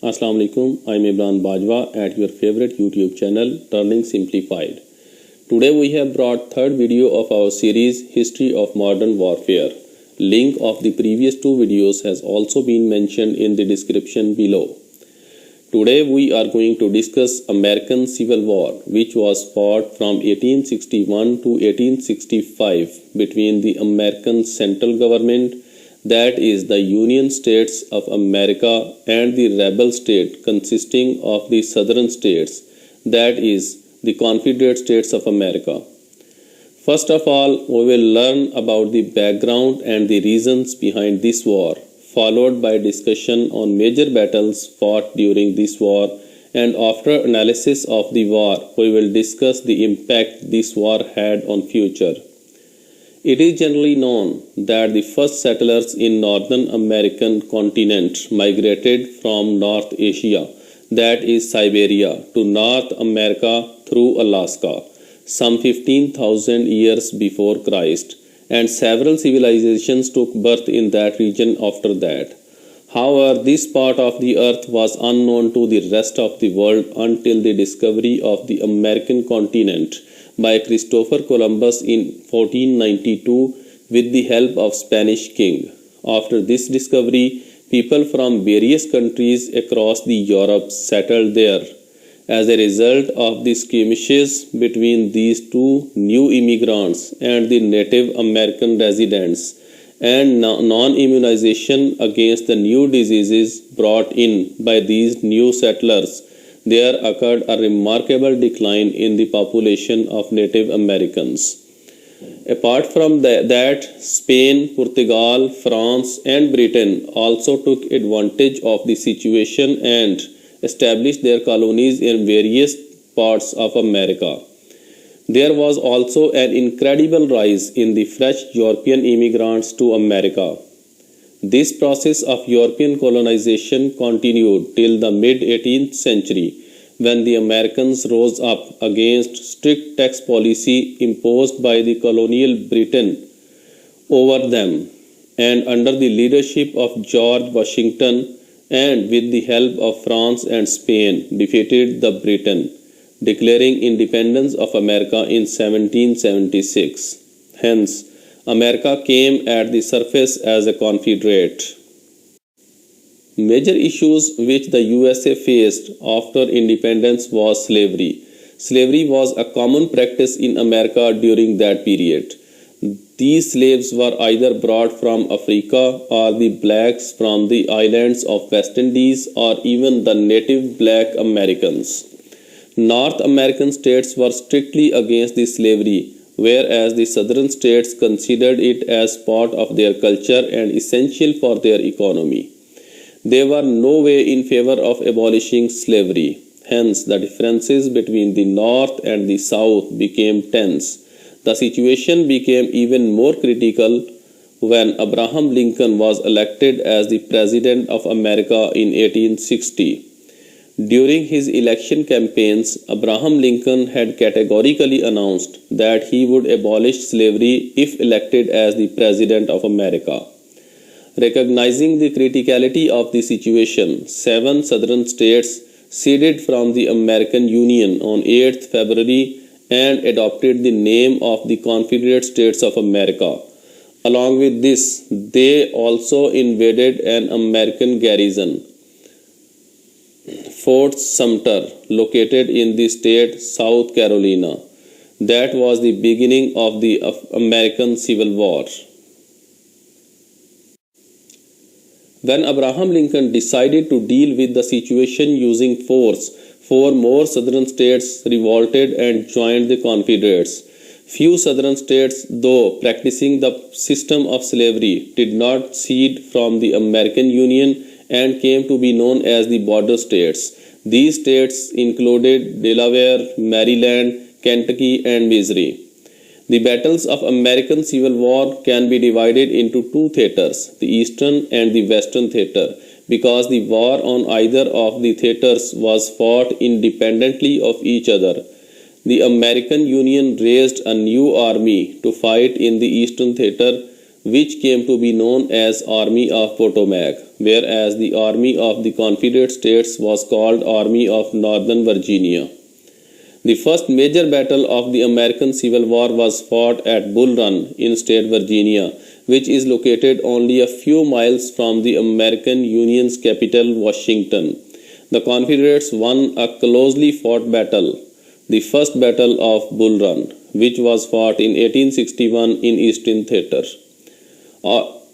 Assalamu alaikum. I'm Imran Bajwa at your favorite YouTube channel Turning Simplified. Today we have brought third video of our series History of Modern Warfare. Link of the previous two videos has also been mentioned in the description below. Today we are going to discuss American Civil War, which was fought from 1861 to 1865 between the American central government, that is the Union States of America, and the rebel state consisting of the southern states, that is the Confederate States of America. First of all, we will learn about the background and the reasons behind this war, followed by discussion on major battles fought during this war, and after analysis of the war, we will discuss the impact this war had on future. It is generally known that the first settlers in Northern American continent migrated from North Asia, that is Siberia, to North America through Alaska, some 15,000 years before Christ, and several civilizations took birth in that region after that. However, this part of the earth was unknown to the rest of the world until the discovery of the American continent by Christopher Columbus in 1492 with the help of Spanish king. After this discovery, people from various countries across the Europe settled there. As a result of the skirmishes between these two new immigrants and the Native American residents, and non-immunization against the new diseases brought in by these new settlers, there occurred a remarkable decline in the population of Native Americans. Apart from that, Spain, Portugal, France, and Britain also took advantage of the situation and established their colonies in various parts of America. There was also an incredible rise in the fresh European immigrants to America. This process of European colonization continued till the mid-18th century, when the Americans rose up against strict tax policy imposed by the colonial Britain over them, and under the leadership of George Washington, and with the help of France and Spain, defeated the Britain, declaring independence of America in 1776. Hence, America came at the surface as a confederate. Major issues which the USA faced after independence was slavery. Slavery was a common practice in America during that period. These slaves were either brought from Africa or the blacks from the islands of West Indies or even the native black Americans. North American states were strictly against the slavery, whereas the southern states considered it as part of their culture and essential for their economy. They were no way in favor of abolishing slavery. Hence, the differences between the North and the South became tense. The situation became even more critical when Abraham Lincoln was elected as the President of America in 1860. During his election campaigns, Abraham Lincoln had categorically announced that he would abolish slavery if elected as the President of America. Recognizing the criticality of the situation, 7 southern states seceded from the American Union on 8th February and adopted the name of the Confederate States of America. Along with this, they also invaded an American garrison, Fort Sumter, located in the state South Carolina. That was the beginning of the American Civil War. When Abraham Lincoln decided to deal with the situation using force, 4 more southern states revolted and joined the Confederates. Few southern states, though practicing the system of slavery, did not secede from the American Union and came to be known as the border states. These states included Delaware, Maryland, Kentucky, and Missouri. The battles of American Civil War can be divided into 2 theaters, the Eastern and the Western theater, because the war on either of the theaters was fought independently of each other. The American Union raised a new army to fight in the Eastern theater, which came to be known as Army of Potomac, whereas the Army of the Confederate States was called Army of Northern Virginia. The first major battle of the American Civil War was fought at Bull Run in state Virginia, which is located only a few miles from the American Union's capital, Washington. The Confederates won a closely fought battle, the First Battle of Bull Run, which was fought in 1861 in Eastern Theater.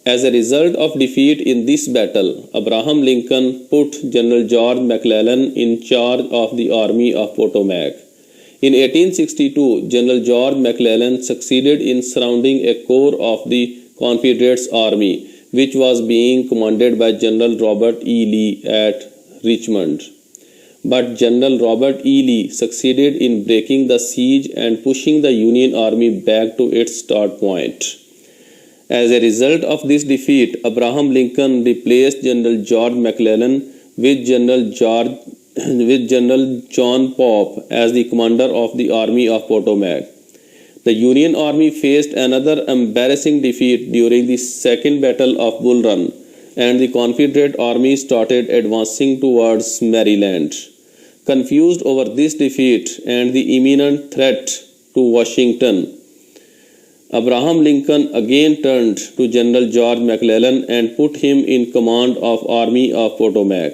As a result of defeat in this battle, Abraham Lincoln put General George McClellan in charge of the Army of Potomac. In 1862, General George McClellan succeeded in surrounding a corps of the Confederates army, which was being commanded by General Robert E. Lee at Richmond. But General Robert E. Lee succeeded in breaking the siege and pushing the Union Army back to its start point. As a result of this defeat, Abraham Lincoln replaced General George McClellan with General John Pope as the commander of the Army of Potomac. The Union Army faced another embarrassing defeat during the Second Battle of Bull Run, and the Confederate Army started advancing towards Maryland. Confused over this defeat and the imminent threat to Washington, Abraham Lincoln again turned to General George McClellan and put him in command of Army of Potomac.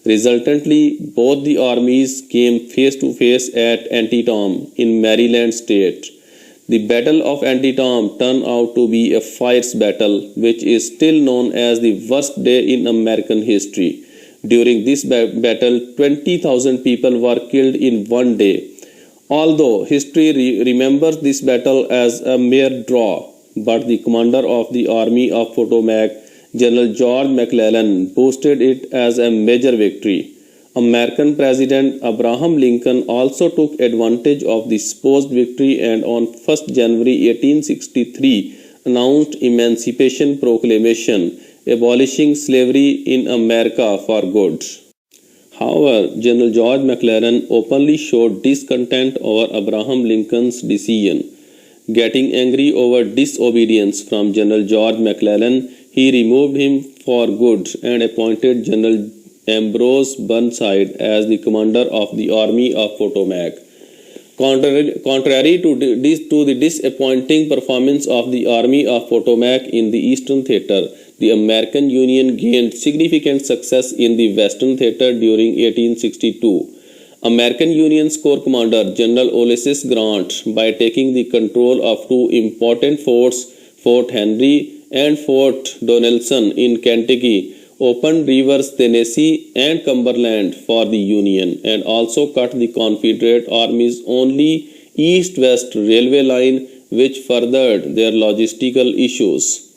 Resultantly, both the armies came face to face at Antietam in Maryland state. The Battle of Antietam turned out to be a fierce battle, which is still known as the worst day in American history. During this battle, 20,000 people were killed in one day. Although history remembers this battle as a mere draw, but the commander of the Army of Potomac, General George McClellan, boasted it as a major victory. American President Abraham Lincoln also took advantage of the supposed victory and on 1st January 1863 announced Emancipation Proclamation, abolishing slavery in America for good. However, General George McClellan openly showed discontent over Abraham Lincoln's decision. Getting angry over disobedience from General George McClellan, he removed him for good and appointed General Ambrose Burnside as the commander of the Army of Potomac. Contrary to the disappointing performance of the Army of Potomac in the Eastern Theater, the American Union gained significant success in the Western Theater during 1862. American Union's Corps Commander General Ulysses Grant, by taking the control of two important forts, Fort Henry and Fort Donelson in Kentucky, opened rivers Tennessee and Cumberland for the Union and also cut the Confederate Army's only east-west railway line, which furthered their logistical issues.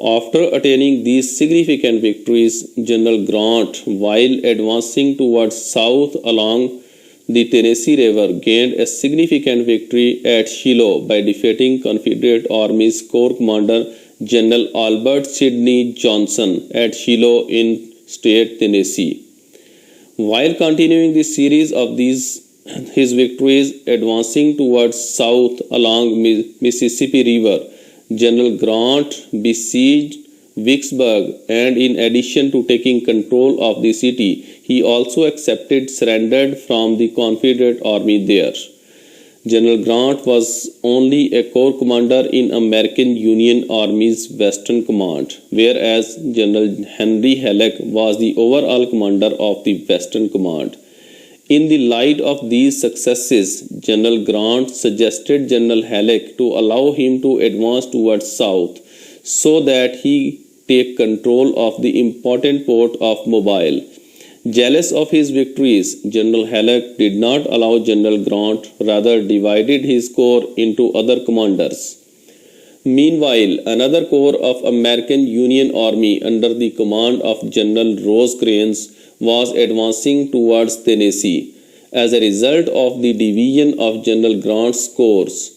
After attaining these significant victories, General Grant, while advancing towards south along the Tennessee River, gained a significant victory at Shiloh by defeating Confederate Army's Corps Commander General Albert Sidney Johnson at Shiloh in state Tennessee. While continuing the series of his victories advancing towards south along Mississippi River, General Grant besieged Vicksburg, and in addition to taking control of the city, he also accepted surrender from the Confederate Army there. General Grant was only a corps commander in American Union Army's Western Command, whereas General Henry Halleck was the overall commander of the Western Command. In the light of these successes, General Grant suggested General Halleck to allow him to advance towards south so that he take control of the important port of Mobile. Jealous of his victories, General Halleck did not allow General Grant, rather divided his corps into other commanders. Meanwhile, another corps of American Union Army under the command of General Rosecrans was advancing towards Tennessee. As a result of the division of General Grant's corps,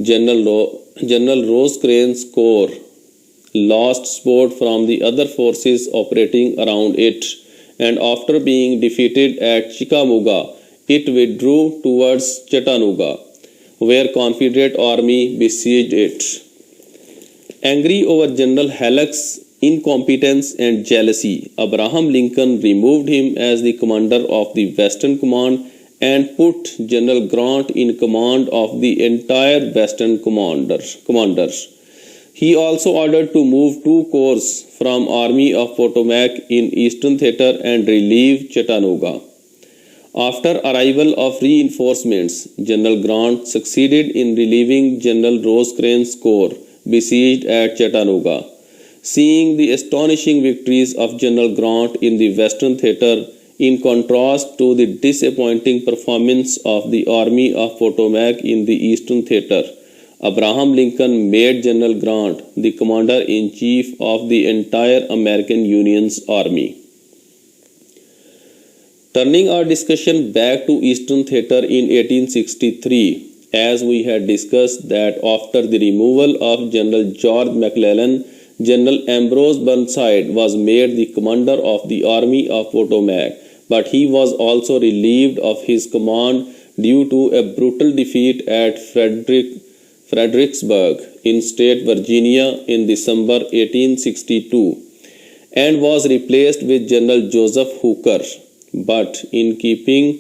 General Rosecrans' corps lost support from the other forces operating around it, and after being defeated at Chickamauga, it withdrew towards Chattanooga, where Confederate Army besieged it. Angry over General Halleck's incompetence and jealousy, Abraham Lincoln removed him as the commander of the Western Command and put General Grant in command of the entire Western commanders. He also ordered to move 2 corps from Army of Potomac in Eastern Theater and relieve Chattanooga. After arrival of reinforcements, General Grant succeeded in relieving General Rosecrans's corps besieged at Chattanooga. Seeing the astonishing victories of General Grant in the Western Theater in contrast to the disappointing performance of the Army of Potomac in the Eastern Theater, Abraham Lincoln made General Grant the commander-in-chief of the entire American Union's army. Turning our discussion back to Eastern Theater in 1863, as we had discussed that after the removal of General George McClellan, General Ambrose Burnside was made the commander of the Army of Potomac, but he was also relieved of his command due to a brutal defeat at Fredericksburg in state Virginia in December 1862 and was replaced with General Joseph Hooker. But in keeping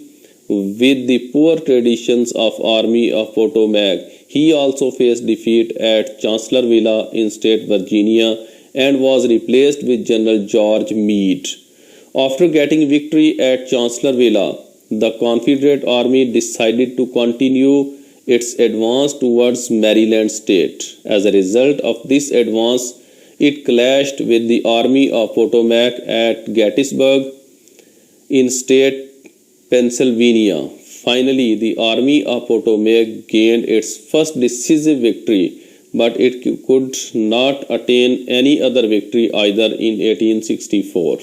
with the poor traditions of Army of Potomac, he also faced defeat at Chancellorsville in state Virginia and was replaced with General George Meade. After getting victory at Chancellorsville, the Confederate Army decided to continue its advance towards Maryland state. As a result of this advance, it clashed with the Army of Potomac at Gettysburg in state Pennsylvania. Finally, the Army of Potomac gained its first decisive victory, but it could not attain any other victory either in 1864.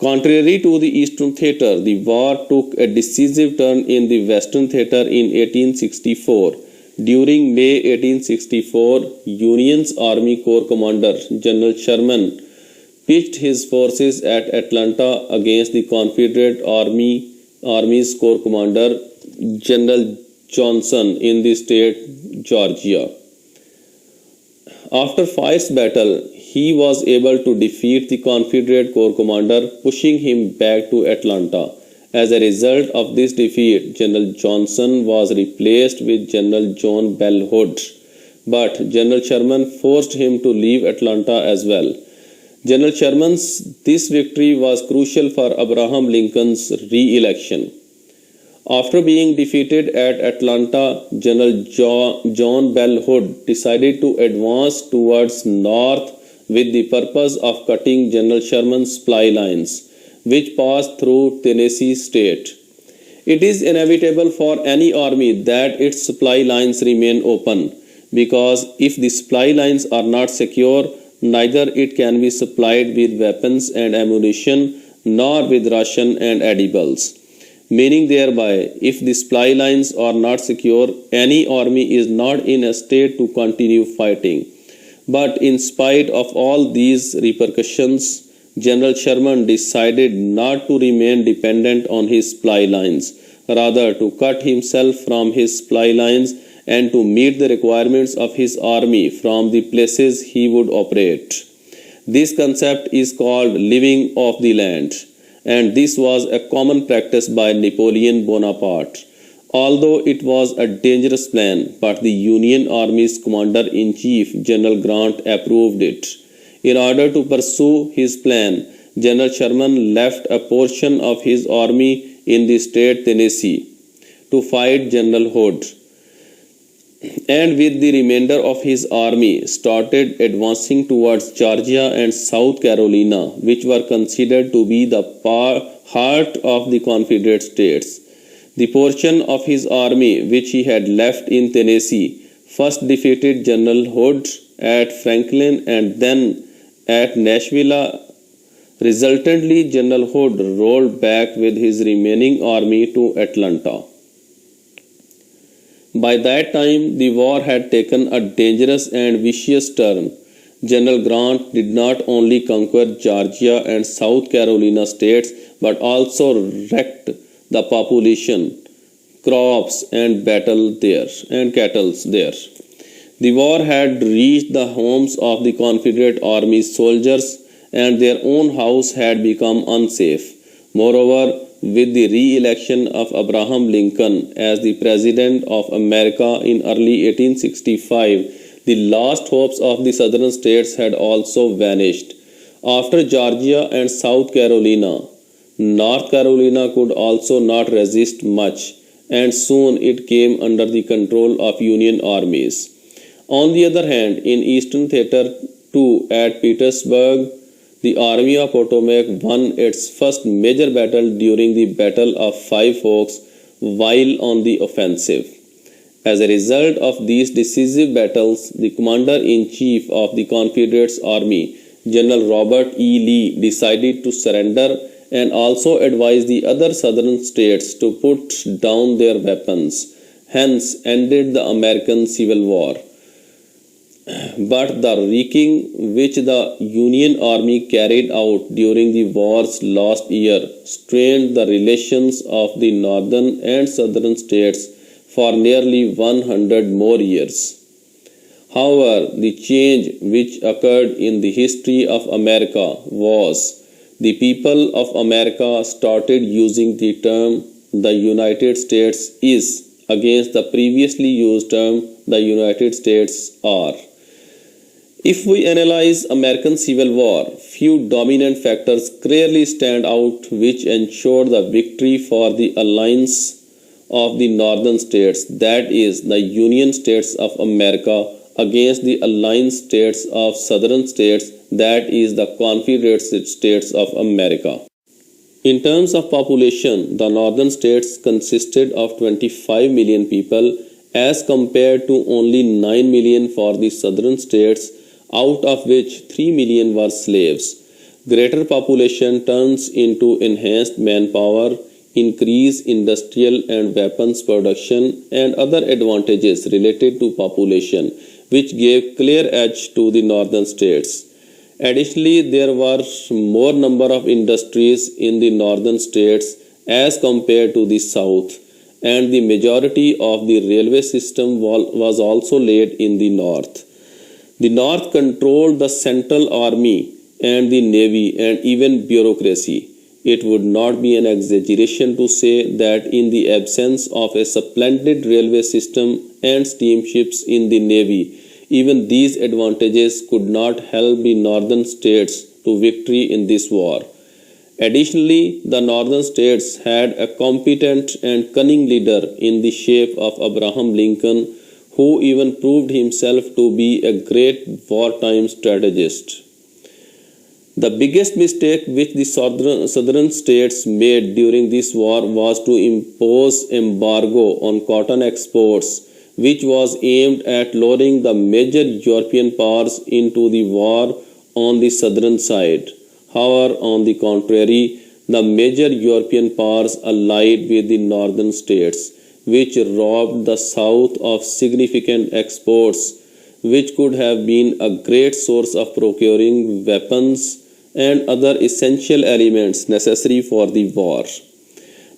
Contrary to the Eastern Theater, the war took a decisive turn in the Western Theater in 1864. During May 1864, Union's Army Corps Commander General Sherman pitched his forces at Atlanta against the Confederate Army's Corps Commander General Johnson in the state Georgia. After fierce battle, he was able to defeat the Confederate Corps Commander, pushing him back to Atlanta. As a result of this defeat, General Johnson was replaced with General John Bell Hood, but General Sherman forced him to leave Atlanta as well. General Sherman's this victory was crucial for Abraham Lincoln's re-election. After being defeated at Atlanta, General John Bell Hood decided to advance towards north with the purpose of cutting General Sherman's supply lines, which passed through Tennessee state. It is inevitable for any army that its supply lines remain open, because if the supply lines are not secure, neither it can be supplied with weapons and ammunition nor with ration and edibles. Meaning thereby, if the supply lines are not secure, any army is not in a state to continue fighting. But in spite of all these repercussions, General Sherman decided not to remain dependent on his supply lines, rather to cut himself from his supply lines and to meet the requirements of his army from the places he would operate. This concept is called living off the land, and this was a common practice by Napoleon Bonaparte. Although it was a dangerous plan, but the Union Army's Commander-in-Chief, General Grant, approved it. In order to pursue his plan, General Sherman left a portion of his army in the state Tennessee to fight General Hood, and with the remainder of his army started advancing towards Georgia and South Carolina, which were considered to be the heart of the Confederate States. The portion of his army which he had left in Tennessee first defeated General Hood at Franklin and then at Nashville. Resultantly, General Hood rolled back with his remaining army to Atlanta. By that time, the war had taken a dangerous and vicious turn. General Grant did not only conquer Georgia and South Carolina states, but also wrecked the population, crops and cattle there. The war had reached the homes of the Confederate Army's soldiers, and their own house had become unsafe. Moreover, with the re-election of Abraham Lincoln as the President of America in early 1865, the last hopes of the southern states had also vanished. After Georgia and South Carolina, North Carolina could also not resist much, and soon it came under the control of Union armies. On the other hand, in Eastern Theater 2 at Petersburg, the Army of Potomac won its first major battle during the Battle of Five Forks while on the offensive. As a result of these decisive battles, the Commander-in-Chief of the Confederate Army, General Robert E. Lee, decided to surrender and also advised the other southern states to put down their weapons. Hence ended the American Civil War. But the wrecking which the Union Army carried out during the war's last year strained the relations of the northern and southern states for nearly 100 more years. However, the change which occurred in the history of America was the people of America started using the term the United States is against the previously used term the United States are. If we analyze American Civil War, few dominant factors clearly stand out which ensured the victory for the alliance of the northern states, that is, the Union States of America, against the allied states of southern states, that is, the Confederate States of America. In terms of population, the northern states consisted of 25 million people as compared to only 9 million for the southern states, out of which 3 million were slaves. Greater population turns into enhanced manpower, increased industrial and weapons production, and other advantages related to population, which gave clear edge to the northern states. Additionally, there were more number of industries in the northern states as compared to the south, and the majority of the railway system was also laid in the north. The North controlled the Central Army and the Navy and even bureaucracy. It would not be an exaggeration to say that in the absence of a splendid railway system and steamships in the Navy, even these advantages could not help the northern states to victory in this war. Additionally, the northern states had a competent and cunning leader in the shape of Abraham Lincoln, who even proved himself to be a great wartime strategist. The biggest mistake which the southern states made during this war was to impose embargo on cotton exports, which was aimed at luring the major European powers into the war on the southern side. However, on the contrary, the major European powers allied with the northern states, which robbed the South of significant exports, which could have been a great source of procuring weapons and other essential elements necessary for the war.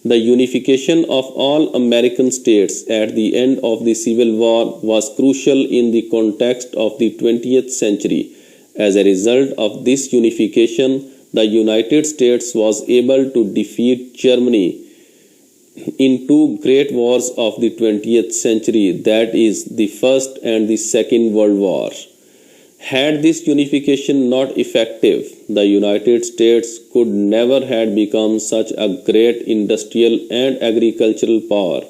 The unification of all American states at the end of the Civil War was crucial in the context of the 20th century. As a result of this unification, the United States was able to defeat Germany in two great wars of the 20th century, that is, the First and the Second World War. Had this unification not effective, the United States could never have become such a great industrial and agricultural power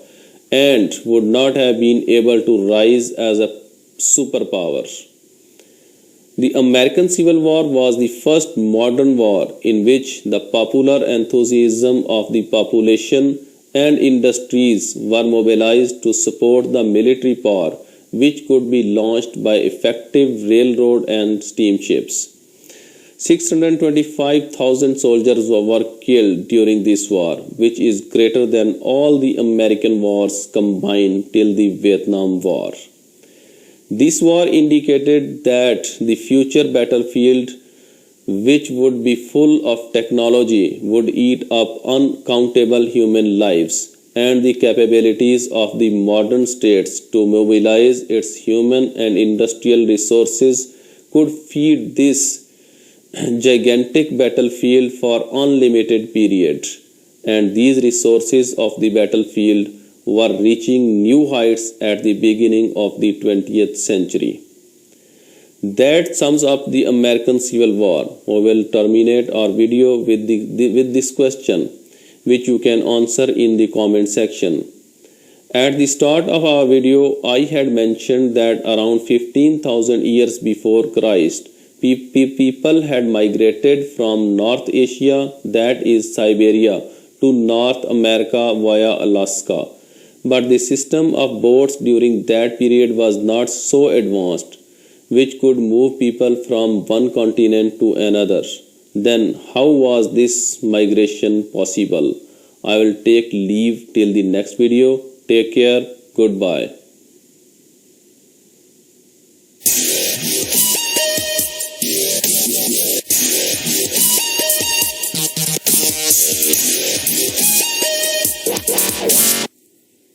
and would not have been able to rise as a superpower. The American Civil War was the first modern war in which the popular enthusiasm of the population and industries were mobilized to support the military power, which could be launched by effective railroad and steamships. 625,000 soldiers were killed during this war, which is greater than all the American wars combined till the Vietnam War. This war indicated that the future battlefield, which would be full of technology, would eat up uncountable human lives. and the capabilities of the modern states to mobilize its human and industrial resources could feed this gigantic battlefield for unlimited period, and these resources of the battlefield were reaching new heights at the beginning of the 20th century. That sums up the American Civil War. We will terminate our video with this question, which you can answer in the comment section. At the start of our video, I had mentioned that around 15,000 years before Christ, people had migrated from North Asia, that is Siberia, to North America via Alaska. But the system of boats during that period was not so advanced, which could move people from one continent to another. Then how was this migration possible? I will take leave till the next video. Take care. Goodbye.